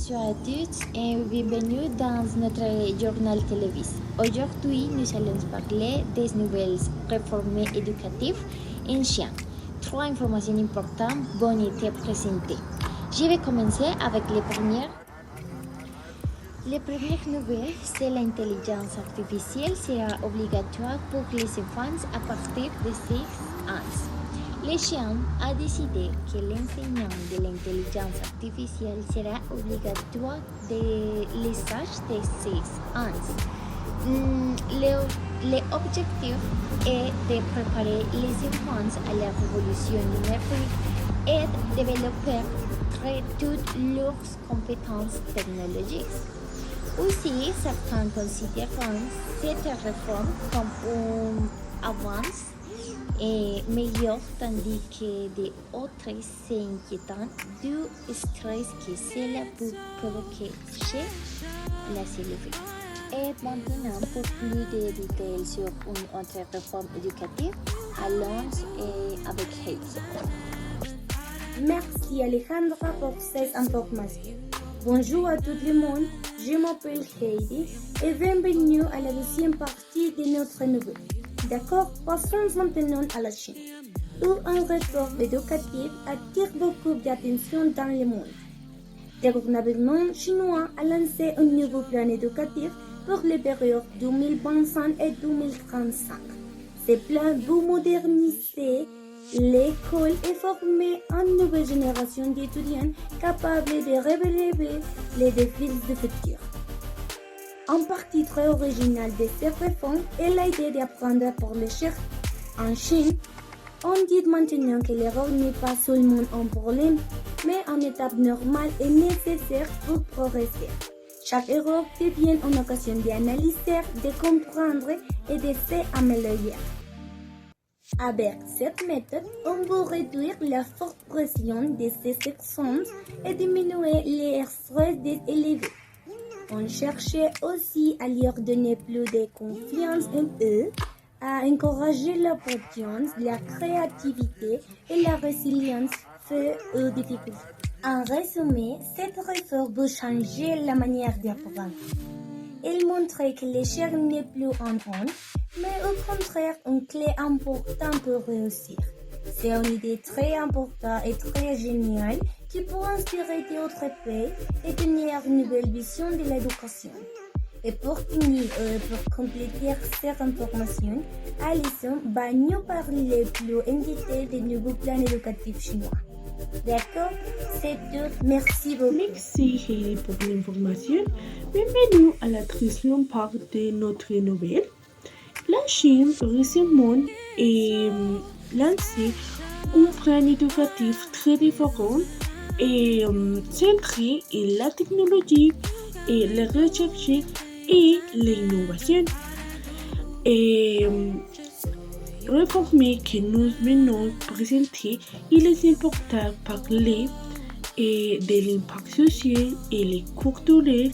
bonjour à tous et bienvenue dans notre journal télévisé. Aujourd'hui, nous allons parler des nouvelles réformes éducatives en Chine. Trois informations importantes vont être présentées. Je vais commencer avec les premières. Les premières nouvelles, c'est l'intelligence artificielle sera obligatoire pour les enfants à partir de 6 ans. Le Chine a décidé que l'enseignement de l'intelligence artificielle sera obligatoire dès l'âge de 6 ans. L'objectif est de préparer les enfants à la révolution numérique et de développer toutes leurs compétences technologiques. Aussi, certains considèrent cette réforme comme une avance et meilleur, tandis que d'autres s'inquiètent du stress que cela peut provoquer chez la élèves. Et maintenant, pour plus de détails sur une autre réforme éducative, allons avec Heidi. Merci Alejandra pour ces informations. Bonjour à tout le monde, je m'appelle Heidi et bienvenue à la deuxième partie de notre nouvelle. D'accord, passons maintenant à la Chine, où un réforme éducatif attire beaucoup d'attention dans le monde. Le gouvernement chinois a lancé un nouveau plan éducatif pour les périodes 2025 et 2035. Ce plan veut moderniser l'école et former une nouvelle génération d'étudiants capables de relever les défis du futur. Un parti très original de cette réforme est l'idée d'apprendre pour les chercheurs. En Chine, on dit maintenant que l'erreur n'est pas seulement un problème, mais une étape normale et nécessaire pour progresser. Chaque erreur devient une occasion d'analyser, de comprendre et de s'améliorer. Avec cette méthode, on peut réduire la forte pression de ces examens et diminuer les stress des élèves. On cherchait aussi à leur donner plus de confiance en eux, à encourager la patience, la créativité et la résilience face aux difficultés. En résumé, cette réforme veut changer la manière d'apprendre. Elle montre que l'échec n'est plus un honte, mais au contraire une clé importante pour réussir. C'est une idée très importante et très géniale qui peut inspirer d'autres pays et donner une nouvelle vision de l'éducation. Et pour finir, pour compléter cette information, Alison va nous parler plus en détail des nouveaux plans éducatifs chinois. D'accord? C'est tout. Merci beaucoup. Merci Heidi pour l'information. Bienvenue à la troisième partie de notre nouvelle. La Chine récemment a lancé un plan éducatif très différent et centré sur la technologie et la recherche et l'innovation. Et réforme que nous venons présenter, il est important de parler de l'impact social et culturel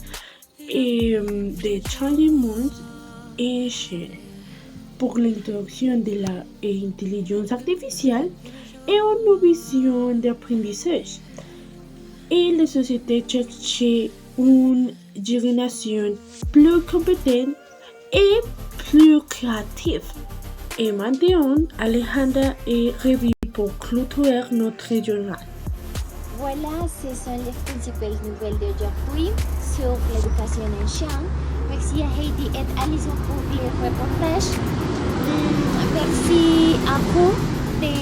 et des changements en Chine. Pour l'introduction de l'intelligence artificielle et une vision d'apprentissage. Et la société cherche une génération plus compétente et plus créative. Et maintenant, Alejandra est revue pour clôturer notre journal. Voilà, ce sont les principales nouvelles d'aujourd'hui sur l'éducation en Chine. Merci à Heidi et Alison pour le reportage. Merci à vous de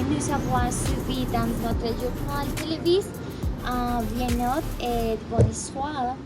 nous avoir suivis dans notre journal télévisé. Bien note et bonne soirée.